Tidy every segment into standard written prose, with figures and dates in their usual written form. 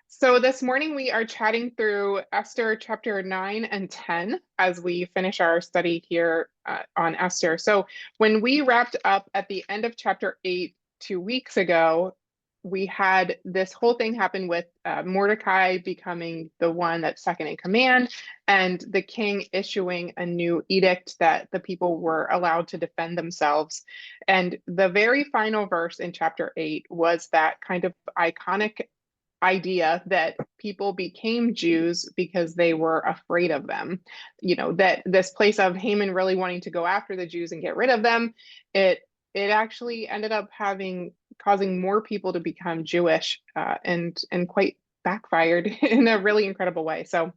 So this morning we are chatting through Esther chapter 9 and 10 as we finish our study here on Esther. So when we wrapped up at the end of chapter 8 2 weeks ago, we had this whole thing happen with Mordecai becoming the one that's second in command and the king issuing a new edict that the people were allowed to defend themselves. And the very final verse in chapter 8 was that kind of iconic idea that people became Jews because they were afraid of them. That this place of Haman really wanting to go after the Jews and get rid of them, it actually ended up having causing more people to become Jewish, and quite backfired in a really incredible way. So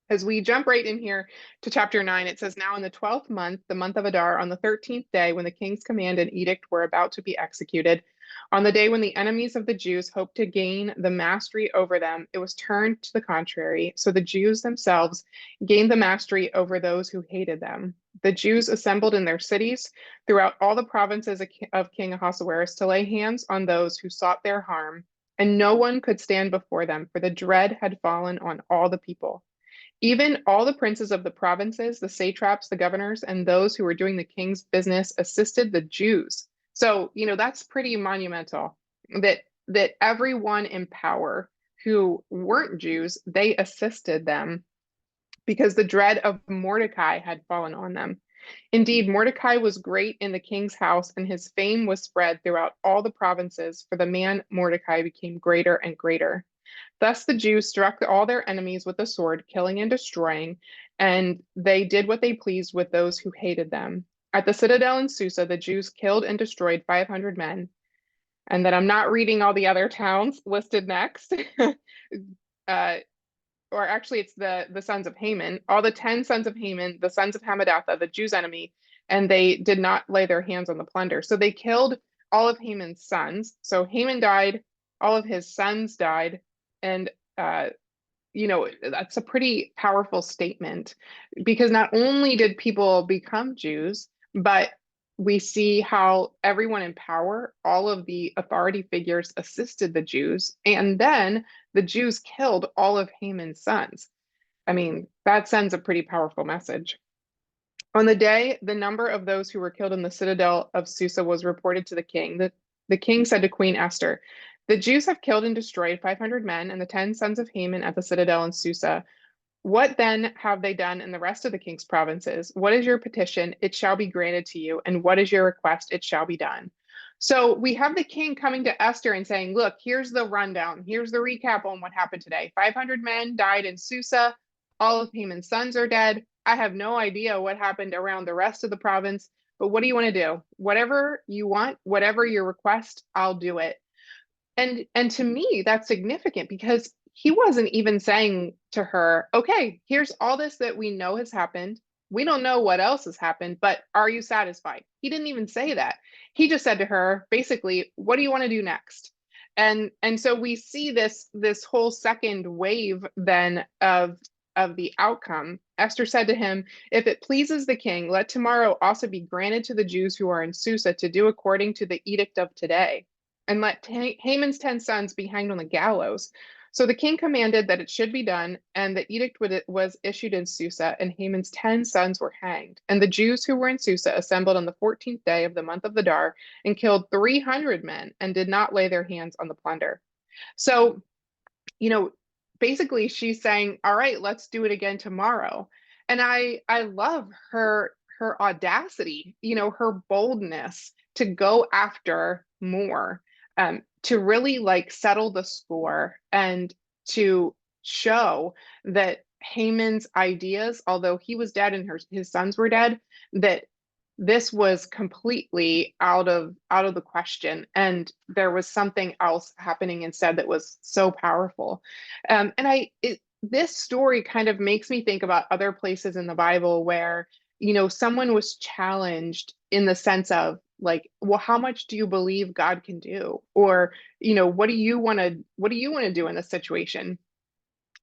as we jump right in here to chapter 9, it says, "Now in the 12th month, the month of Adar, on the 13th day, when the king's command and edict were about to be executed, on the day when the enemies of the Jews hoped to gain the mastery over them, it was turned to the contrary. So the Jews themselves gained the mastery over those who hated them. The Jews assembled in their cities throughout all the provinces of King Ahasuerus to lay hands on those who sought their harm, and no one could stand before them, for the dread had fallen on all the people. Even all the princes of the provinces, the satraps, the governors, and those who were doing the king's business assisted the Jews." So, that's pretty monumental that everyone in power who weren't Jews, they assisted them because the dread of Mordecai had fallen on them. Indeed, Mordecai was great in the king's house, and his fame was spread throughout all the provinces, for the man Mordecai became greater and greater. Thus the Jews struck all their enemies with the sword, killing and destroying, and they did what they pleased with those who hated them. At the citadel in Susa, the Jews killed and destroyed 500 men. And then I'm not reading all the other towns listed next. uh, or actually, it's the sons of Haman, all the 10 sons of Haman, the sons of Hammedatha, the Jews' enemy, and they did not lay their hands on the plunder. So they killed all of Haman's sons. So Haman died, all of his sons died, and uh, that's a pretty powerful statement because not only did people become Jews, but we see how everyone in power, all of the authority figures assisted the Jews, and then the Jews killed all of Haman's sons. I mean, that sends a pretty powerful message. On the day, the number of those who were killed in the citadel of Susa was reported to the king. The king said to Queen Esther, "The Jews have killed and destroyed 500 men and the 10 sons of Haman at the citadel in Susa. What then have they done in the rest of the king's provinces? What is your petition? It shall be granted to you. And what is your request? It shall be done." So we have the king coming to Esther and saying, "Look, here's the rundown. Here's the recap on what happened today. 500 men died in Susa. All of Haman's sons are dead. I have no idea what happened around the rest of the province, but what do you want to do? Whatever you want, whatever your request, I'll do it." And to me, that's significant because he wasn't even saying to her, "Okay, here's all this that we know has happened. We don't know what else has happened, but are you satisfied?" He didn't even say that. He just said to her, basically, "What do you want to do next?" And so we see this whole second wave then of the outcome. Esther said to him, "If it pleases the king, let tomorrow also be granted to the Jews who are in Susa to do according to the edict of today, and let Haman's 10 sons be hanged on the gallows." So the king commanded that it should be done, and the edict was issued in Susa, and Haman's 10 sons were hanged. And the Jews who were in Susa assembled on the 14th day of the month of Adar and killed 300 men and did not lay their hands on the plunder. So, you know, basically she's saying, "All right, let's do it again tomorrow." And I love her audacity, her boldness to go after more, to really like settle the score and to show that Haman's ideas, although he was dead and his sons were dead, that this was completely out of the question, and there was something else happening instead that was so powerful. And this story kind of makes me think about other places in the Bible where someone was challenged in the sense of like, well, how much do you believe God can do? Or what do you want to do in this situation?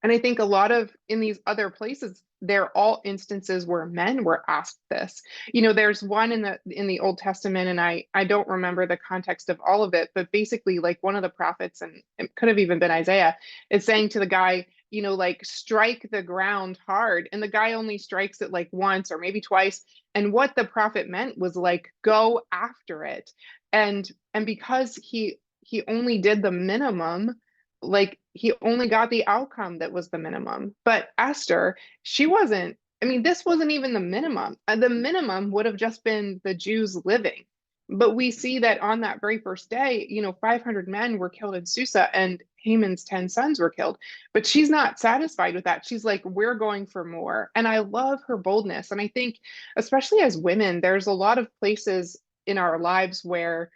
And I think a lot of in these other places, they're all instances where men were asked this. There's one in the Old Testament, and I don't remember the context of all of it, but basically, like one of the prophets, and it could have even been Isaiah, is saying to the guy, like strike the ground hard, and the guy only strikes it like once or maybe twice. And what the prophet meant was like go after it, and because he only did the minimum, like he only got the outcome that was the minimum. But Esther, she wasn't, I mean, this wasn't even the minimum. The minimum would have just been the Jews living. But we see that on that very first day, 500 men were killed in Susa and Haman's 10 sons were killed. But she's not satisfied with that. She's like, we're going for more. And I love her boldness. And I think, especially as women, there's a lot of places in our lives where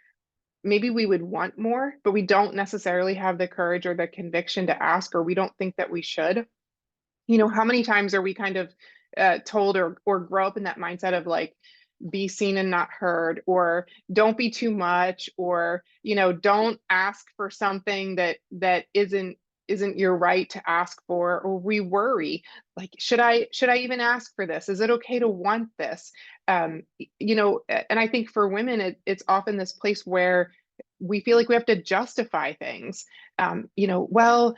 maybe we would want more, but we don't necessarily have the courage or the conviction to ask, or we don't think that we should. How many times are we kind of told or grow up in that mindset of like, be seen and not heard, or don't be too much, or don't ask for something that isn't your right to ask for, or we worry like, should I even ask for this? Is it okay to want this? And I think for women, it's often this place where we feel like we have to justify things. Well,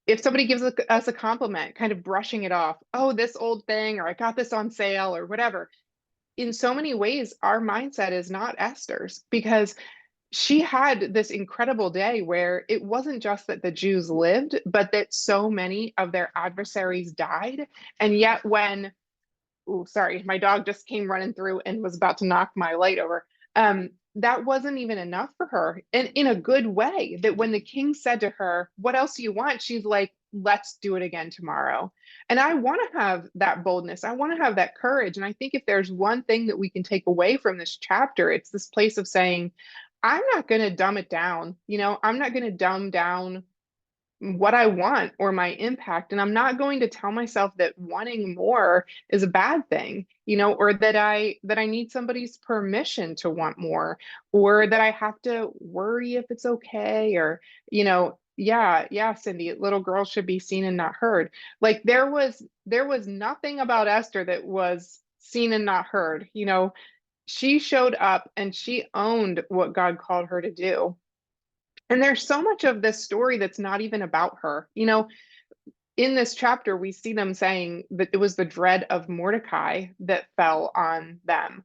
if somebody gives us a compliment, kind of brushing it off, oh, this old thing, or I got this on sale, or whatever. In so many ways, our mindset is not Esther's, because she had this incredible day where it wasn't just that the Jews lived, but that so many of their adversaries died. And yet, when, oh, sorry, my dog just came running through and was about to knock my light over. That wasn't even enough for her, and in a good way. That when the king said to her, "What else do you want?" She's like, "Let's do it again tomorrow." And I want to have that boldness. I want to have that courage. And I think if there's one thing that we can take away from this chapter, it's this place of saying, I'm not going to dumb it down. I'm not going to dumb down what I want or my impact. And I'm not going to tell myself that wanting more is a bad thing, or that I need somebody's permission to want more, or that I have to worry if it's okay, or, yeah, yeah, Cindy, little girls should be seen and not heard. Like there was nothing about Esther that was seen and not heard. She showed up and she owned what God called her to do. And there's so much of this story that's not even about her. In this chapter, we see them saying that it was the dread of Mordecai that fell on them.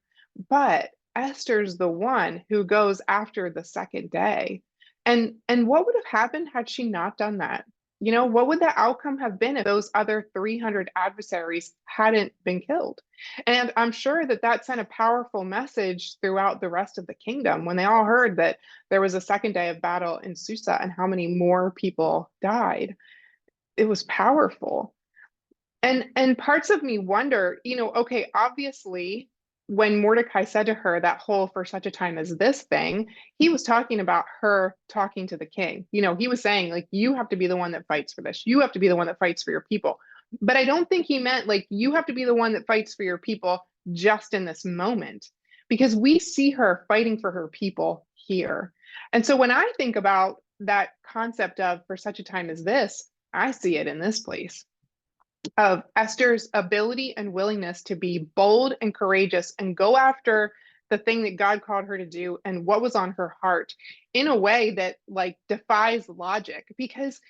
But Esther's the one who goes after the second day. And what would have happened had she not done that? What would the outcome have been if those other 300 adversaries hadn't been killed? And I'm sure that that sent a powerful message throughout the rest of the kingdom when they all heard that there was a second day of battle in Susa and how many more people died. It was powerful. And parts of me wonder, okay, obviously when Mordecai said to her that whole for such a time as this thing, he was talking about her talking to the king. He was saying like, you have to be the one that fights for this. You have to be the one that fights for your people. But I don't think he meant like, you have to be the one that fights for your people just in this moment, because we see her fighting for her people here. And so when I think about that concept of for such a time as this, I see it in this place of Esther's ability and willingness to be bold and courageous and go after the thing that God called her to do and what was on her heart in a way that like defies logic. Because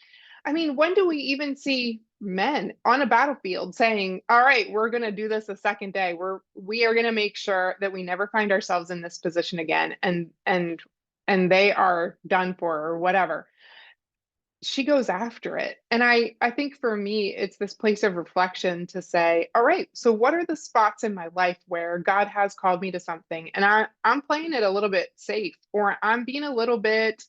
I mean, when do we even see men on a battlefield saying, "All right, we're going to do this a second day. We are going to make sure that we never find ourselves in this position again," and they are done for or whatever. She goes after it. And I think for me, it's this place of reflection to say, all right, so what are the spots in my life where God has called me to something and I'm playing it a little bit safe, or I'm being a little bit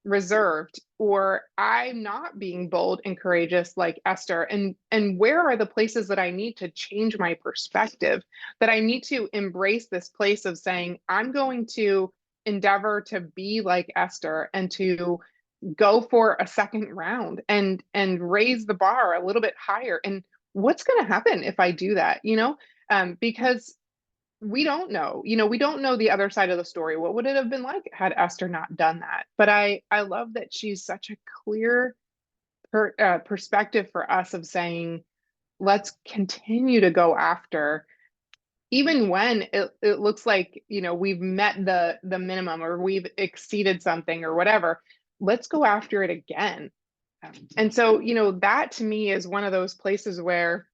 reserved, or I'm not being bold and courageous like Esther, and where are the places that I need to change my perspective, that I need to embrace this place of saying, I'm going to endeavor to be like Esther and to go for a second round and raise the bar a little bit higher. And what's going to happen if I do that? Because we don't know. We don't know the other side of the story. What would it have been like had Esther not done that? But I love that she's such a clear perspective for us of saying, let's continue to go after, even when it looks like, we've met the minimum or we've exceeded something or whatever, let's go after it again. And so, that to me is one of those places where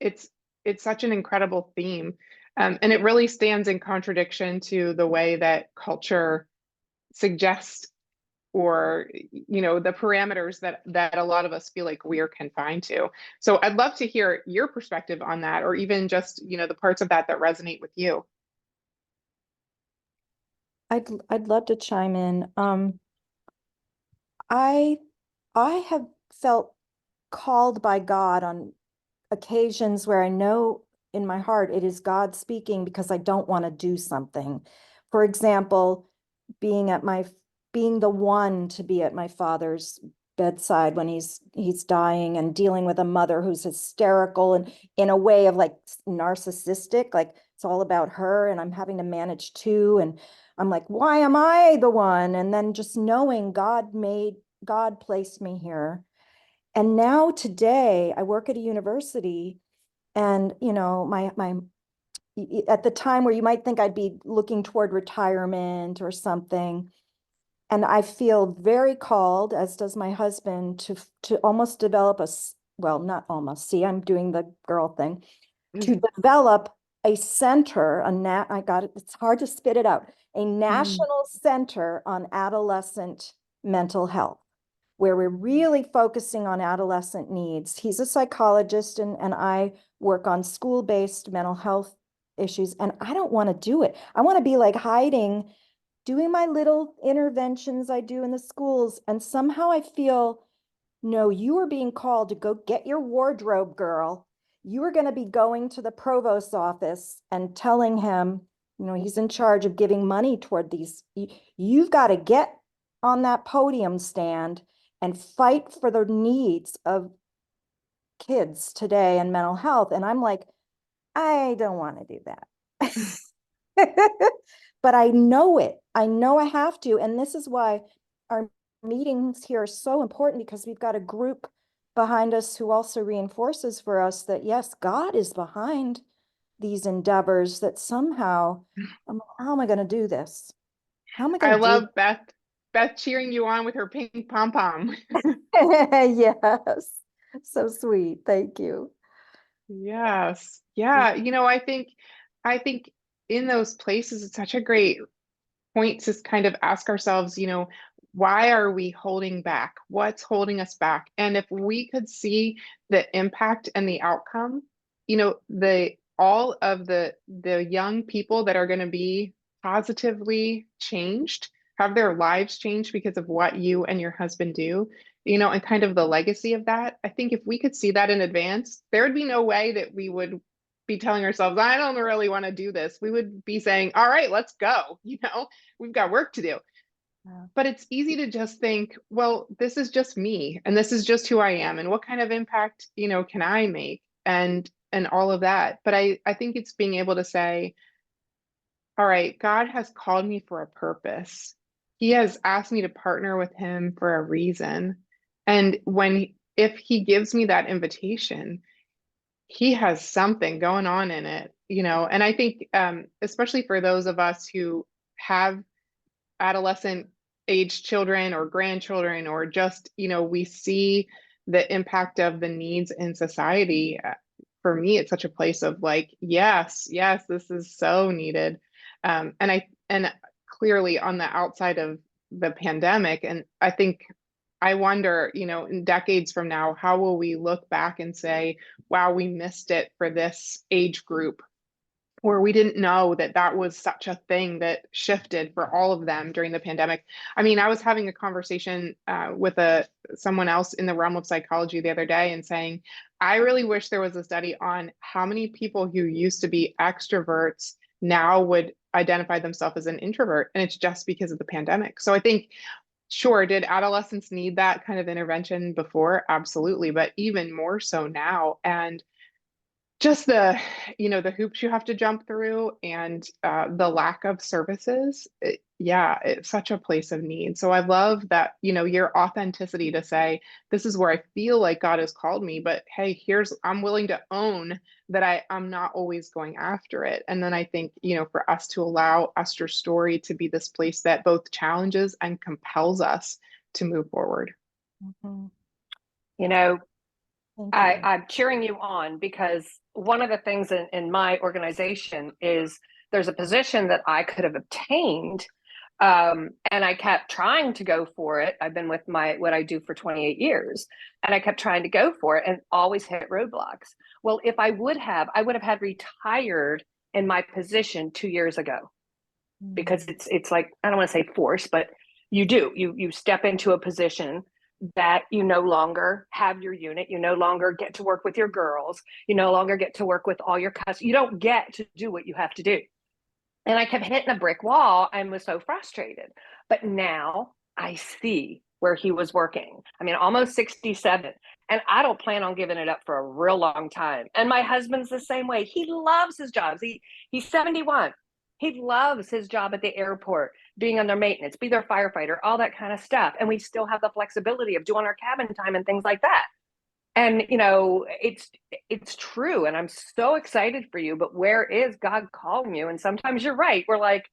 it's it's such an incredible theme. And it really stands in contradiction to the way that culture suggests, or the parameters that a lot of us feel like we're confined to. So I'd love to hear your perspective on that, or even just the parts of that that resonate with you. I'd love to chime in. I I have felt called by God on occasions where I know in my heart it is God speaking because I don't want to do something. For example, being at my being the one to be at my father's bedside when he's dying, and dealing with a mother who's hysterical and in a way of like narcissistic, like it's all about her and I'm having to manage two, and I'm like, why am I the one? And then just knowing God placed me here. And now today I work at a university, and my at the time where you might think I'd be looking toward retirement or something, and I feel very called, as does my husband, to almost develop well, not almost, see, I'm doing the girl thing, to develop a center, I got it, it's hard to spit it out, a Mm. national center on adolescent mental health, where we're really focusing on adolescent needs. He's a psychologist, and I work on school-based mental health issues, and I don't want to do it. I want to be like hiding, doing my little interventions I do in the schools. And somehow I feel, no, you are being called to go get your wardrobe, girl. You are going to be going to the provost's office and telling him, he's in charge of giving money toward these. You've got to get on that podium stand and fight for the needs of kids today and mental health. And I'm like, I don't want to do that. But I know it. I know I have to. And this is why our meetings here are so important, because we've got a group behind us who also reinforces for us that, yes, God is behind these endeavors, that somehow, how am I going to do this? How am I I going to love Beth cheering you on with her pink pom pom. do Yes. So sweet. Thank you. Yes. Yeah. I think in those places, it's such a great point to kind of ask ourselves, why are we holding back? What's holding us back? And if we could see the impact and the outcome, the all of the young people that are going to be positively changed, have their lives changed because of what you and your husband do, and kind of the legacy of that. I think if we could see that in advance, there would be no way that we would be telling ourselves, I don't really want to do this. We would be saying, all right, let's go. We've got work to do. Yeah. But it's easy to just think, well, this is just me and this is just who I am and what kind of impact, can I make, and all of that. But I think it's being able to say, all right, God has called me for a purpose. He has asked me to partner with him for a reason. And if he gives me that invitation, he has something going on in it, and I think, especially for those of us who have adolescent age children or grandchildren, or just, we see the impact of the needs in society. For me, it's such a place of like, yes, yes, this is so needed. And clearly on the outside of the pandemic, and I think I wonder, in decades from now, how will we look back and say, wow, we missed it for this age group, where we didn't know that that was such a thing that shifted for all of them during the pandemic. I mean, I was having a conversation with someone else in the realm of psychology the other day, and saying, I really wish there was a study on how many people who used to be extroverts now would identify themselves as an introvert, and it's just because of the pandemic. So I think, sure, did adolescents need that kind of intervention before? Absolutely, but even more so now. And just the, the hoops you have to jump through, and the lack of services. Yeah, it's such a place of need. So I love that, your authenticity to say, this is where I feel like God has called me, but hey, I'm willing to own that I'm not always going after it. And then I think, for us to allow Esther's story to be this place that both challenges and compels us to move forward. Mhm. You know, Thank you. I'm cheering you on, because one of the things in my organization is there's a position that I could have obtained, and I kept trying to go for it. I've been with what I do for 28 years, and I kept trying to go for it and always hit roadblocks. Well, if I would have had retired in my position 2 years ago, because it's like, I don't want to say force, but you step into a position that you no longer have your unit, you no longer get to work with your girls, you no longer get to work with all your customers, you don't get to do what you have to do. And I kept hitting a brick wall and was so frustrated. But now I see where he was working. I mean, almost 67. And I don't plan on giving it up for a real long time. And my husband's the same way. He loves his jobs. He's 71. He loves his job at the airport, being on their maintenance, be their firefighter, all that kind of stuff. And we still have the flexibility of doing our cabin time and things like that. And it's true, and I'm so excited for you, but where is God calling you? And sometimes you're right, we're like,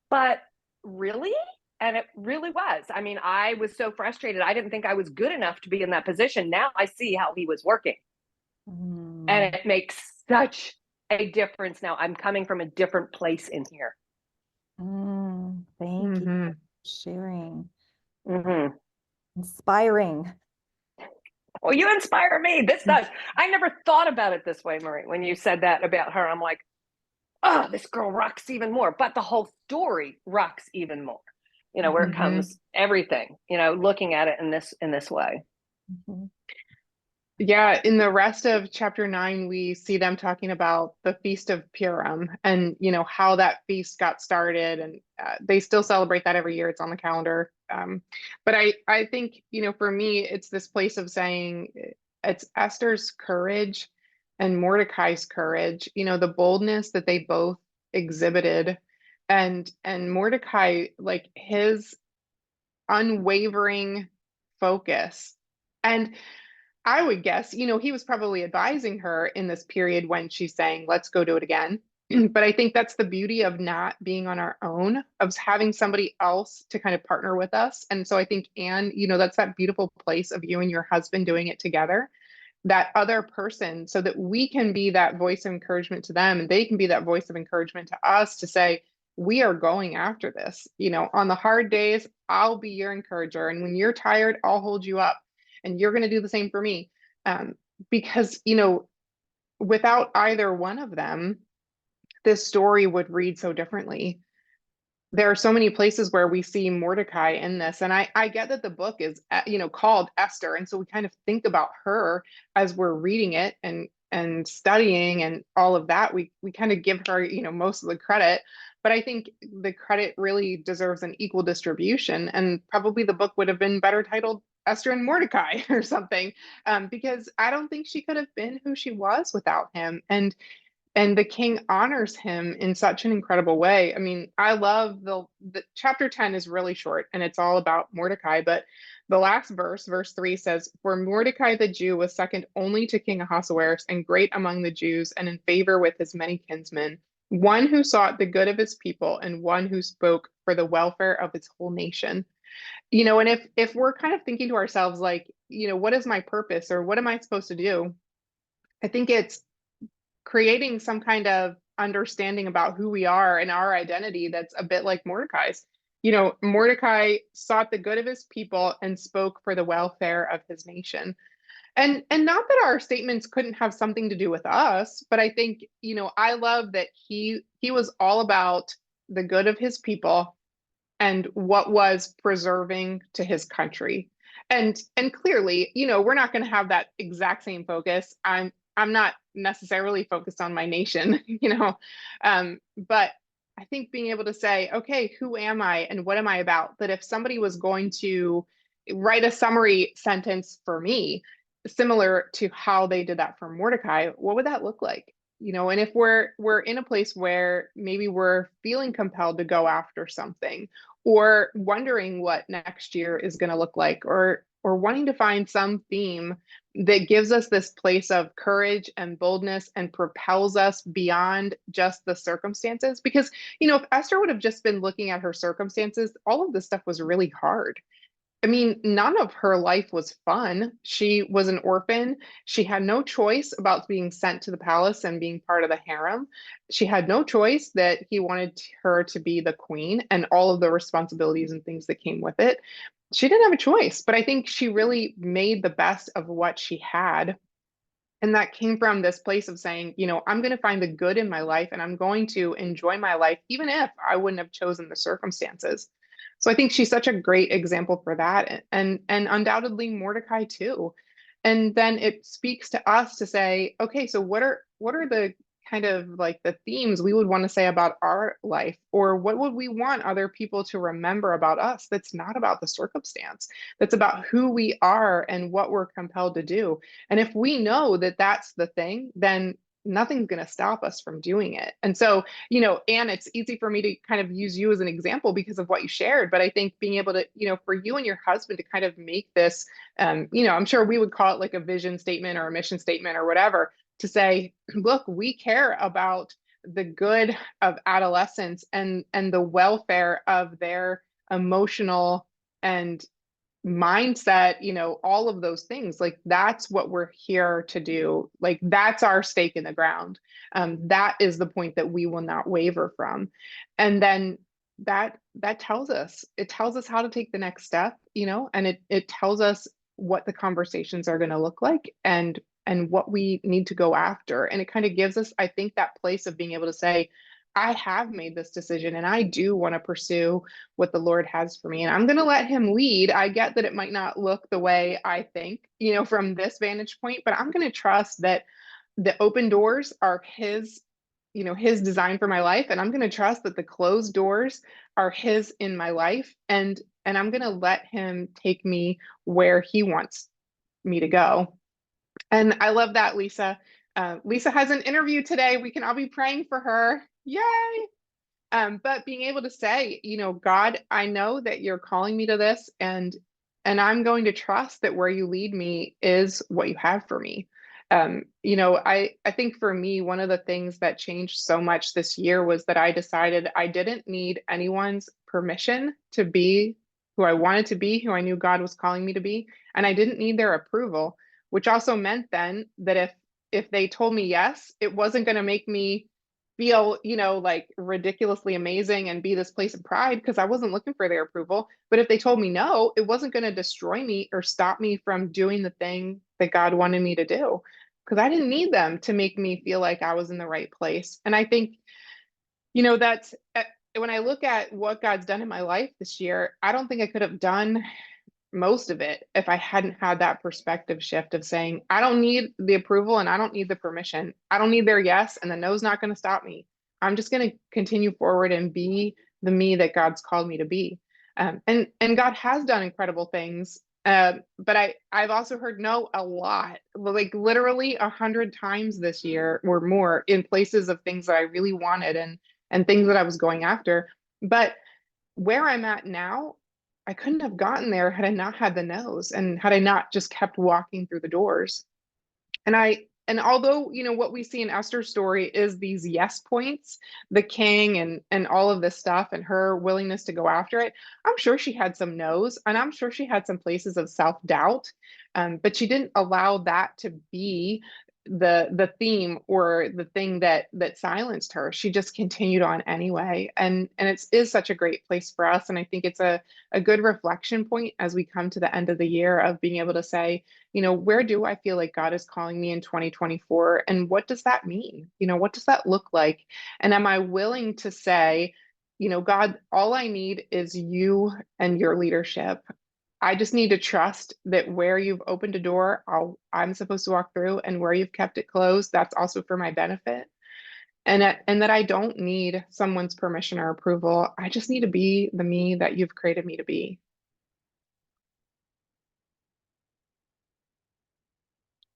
but really? And it really was. I mean, I was so frustrated, I didn't think I was good enough to be in that position. Now I see how he was working, and it makes such a difference. Now I'm coming from a different place in here. Thank you for sharing. Inspiring. Well, you inspire me. This does. I never thought about it this way, Marie. When you said that about her, I'm like, oh, this girl rocks even more. But the whole story rocks even more. Where it comes everything. Looking at it in this way. Yeah, in the rest of chapter 9, we see them talking about the Feast of Purim and, how that feast got started. And they still celebrate that every year. It's on the calendar. But I think, for me, it's this place of saying it's Esther's courage and Mordecai's courage, the boldness that they both exhibited. And Mordecai, like his unwavering focus. And I would guess, he was probably advising her in this period when she's saying, let's go do it again. But I think that's the beauty of not being on our own, of having somebody else to kind of partner with us. And so I think, Anne, that's that beautiful place of you and your husband doing it together, that other person, so that we can be that voice of encouragement to them and they can be that voice of encouragement to us to say, we are going after this. On the hard days, I'll be your encourager. And when you're tired, I'll hold you up. And you're going to do the same for me. Because, without either one of them, this story would read so differently. There are so many places where we see Mordecai in this. And I get that the book is, called Esther. And so we kind of think about her as we're reading it and studying and all of that. We kind of give her, most of the credit. But I think the credit really deserves an equal distribution. And probably the book would have been better titled Esther and Mordecai or something, because I don't think she could have been who she was without him. And the king honors him in such an incredible way. I mean, I love the chapter 10 is really short and it's all about Mordecai, but the last verse 3 says, for Mordecai the Jew was second only to King Ahasuerus and great among the Jews and in favor with his many kinsmen, one who sought the good of his people and one who spoke for the welfare of his whole nation. And if we're kind of thinking to ourselves, like, what is my purpose or what am I supposed to do? I think it's creating some kind of understanding about who we are and our identity that's a bit like Mordecai's. Mordecai sought the good of his people and spoke for the welfare of his nation. And not that our statements couldn't have something to do with us, but I think, I love that he was all about the good of his people and what was preserving to his country. And clearly, we're not going to have that exact same focus. I'm not necessarily focused on my nation, but I think being able to say, okay, who am I and what am I about? That if somebody was going to write a summary sentence for me, similar to how they did that for Mordecai, what would that look like? And if we're in a place where maybe we're feeling compelled to go after something, or wondering what next year is going to look like, or wanting to find some theme that gives us this place of courage and boldness and propels us beyond just the circumstances. Because, if Esther would have just been looking at her circumstances, all of this stuff was really hard. I mean, none of her life was fun. She was an orphan. She had no choice about being sent to the palace and being part of the harem. She had no choice that he wanted her to be the queen and all of the responsibilities and things that came with it. She didn't have a choice, but I think she really made the best of what she had. And that came from this place of saying, I'm going to find the good in my life and I'm going to enjoy my life, even if I wouldn't have chosen the circumstances. So I think she's such a great example for that. And undoubtedly Mordecai too. And then it speaks to us to say, okay, so what are the kind of like the themes we would want to say about our life, or what would we want other people to remember about us that's not about the circumstance, that's about who we are and what we're compelled to do. And if we know that that's the thing, then nothing's going to stop us from doing it. And so, Anne, it's easy for me to kind of use you as an example because of what you shared. But I think being able to, for you and your husband to kind of make this, I'm sure we would call it like a vision statement or a mission statement or whatever, to say, look, we care about the good of adolescents and the welfare of their emotional and mindset, all of those things. Like that's what we're here to do. Like that's our stake in the ground. That is the point that we will not waver from. And then that tells us, it tells us how to take the next step, and it tells us what the conversations are going to look like and what we need to go after. And it kind of gives us, I think, that place of being able to say, I have made this decision and I do want to pursue what the Lord has for me. And I'm going to let him lead. I get that it might not look the way I think, from this vantage point, but I'm going to trust that the open doors are his design for my life. And I'm going to trust that the closed doors are his in my life. And I'm going to let him take me where he wants me to go. And I love that, Lisa. Lisa has an interview today. We can all be praying for her. Yay! But being able to say, God, I know that you're calling me to this, and I'm going to trust that where you lead me is what you have for me. I think for me, one of the things that changed so much this year was that I decided I didn't need anyone's permission to be who I wanted to be, who I knew God was calling me to be, and I didn't need their approval, which also meant then that if they told me yes, it wasn't going to make me feel, like ridiculously amazing and be this place of pride because I wasn't looking for their approval. But if they told me no, it wasn't going to destroy me or stop me from doing the thing that God wanted me to do because I didn't need them to make me feel like I was in the right place. And I think, that's when I look at what God's done in my life this year, I don't think I could have done most of it if I hadn't had that perspective shift of saying, I don't need the approval and I don't need the permission. I don't need their yes, and the no's not going to stop me. I'm just going to continue forward and be the me that God's called me to be. And God has done incredible things. But I've also heard no a lot, like literally 100 times this year or more in places of things that I really wanted and things that I was going after. But where I'm at now, I couldn't have gotten there had I not had the no's and had I not just kept walking through the doors. And although, what we see in Esther's story is these yes points, the king and all of this stuff and her willingness to go after it, I'm sure she had some no's and I'm sure she had some places of self-doubt. But she didn't allow that to be the theme or the thing that silenced her. She just continued on anyway. And it is such a great place for us. And I think it's a good reflection point as we come to the end of the year of being able to say, where do I feel like God is calling me in 2024? And what does that mean? What does that look like? And am I willing to say, God, all I need is you and your leadership. I just need to trust that where you've opened a door, I'm supposed to walk through, and where you've kept it closed, that's also for my benefit. And that I don't need someone's permission or approval. I just need to be the me that you've created me to be.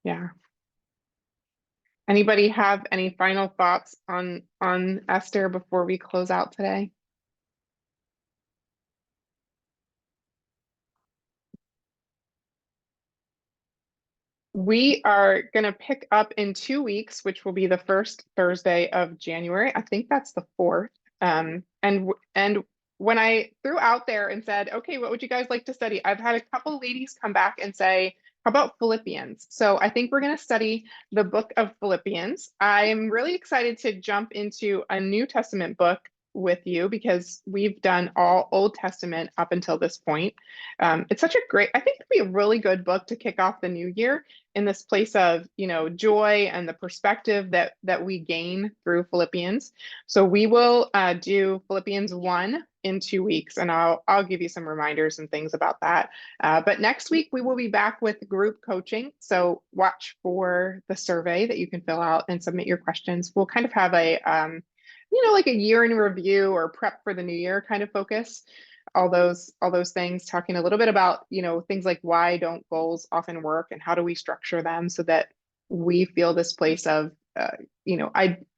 Yeah. Anybody have any final thoughts on Esther before we close out today? We are going to pick up in 2 weeks, which will be the first Thursday of January. I think that's the 4th. And when I threw out there and said, okay, what would you guys like to study? I've had a couple ladies come back and say, how about Philippians? So I think we're going to study the book of Philippians. I'm really excited to jump into a New Testament book with you because we've done all Old Testament up until this point. It's such a great, I think it'd be a really good book to kick off the new year in this place of, joy and the perspective that we gain through Philippians. So we will do Philippians 1 in 2 weeks, and I'll give you some reminders and things about that. But next week we will be back with group coaching. So watch for the survey that you can fill out and submit your questions. We'll kind of have a like a year in review or prep for the new year kind of focus. All those things, talking a little bit about things like why don't goals often work and how do we structure them so that we feel this place of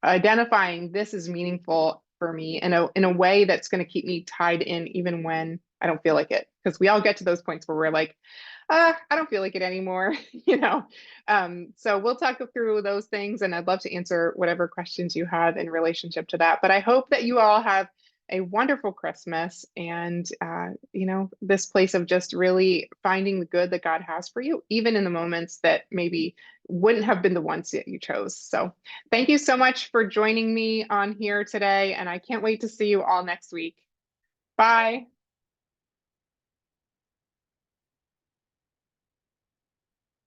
identifying this is meaningful for me in a way that's going to keep me tied in even when I don't feel like it, because we all get to those points where we're like, I don't feel like it anymore. So we'll talk through those things, and I'd love to answer whatever questions you have in relationship to that. But I hope that you all have a wonderful Christmas and, this place of just really finding the good that God has for you, even in the moments that maybe wouldn't have been the ones that you chose. So thank you so much for joining me on here today, and I can't wait to see you all next week. Bye.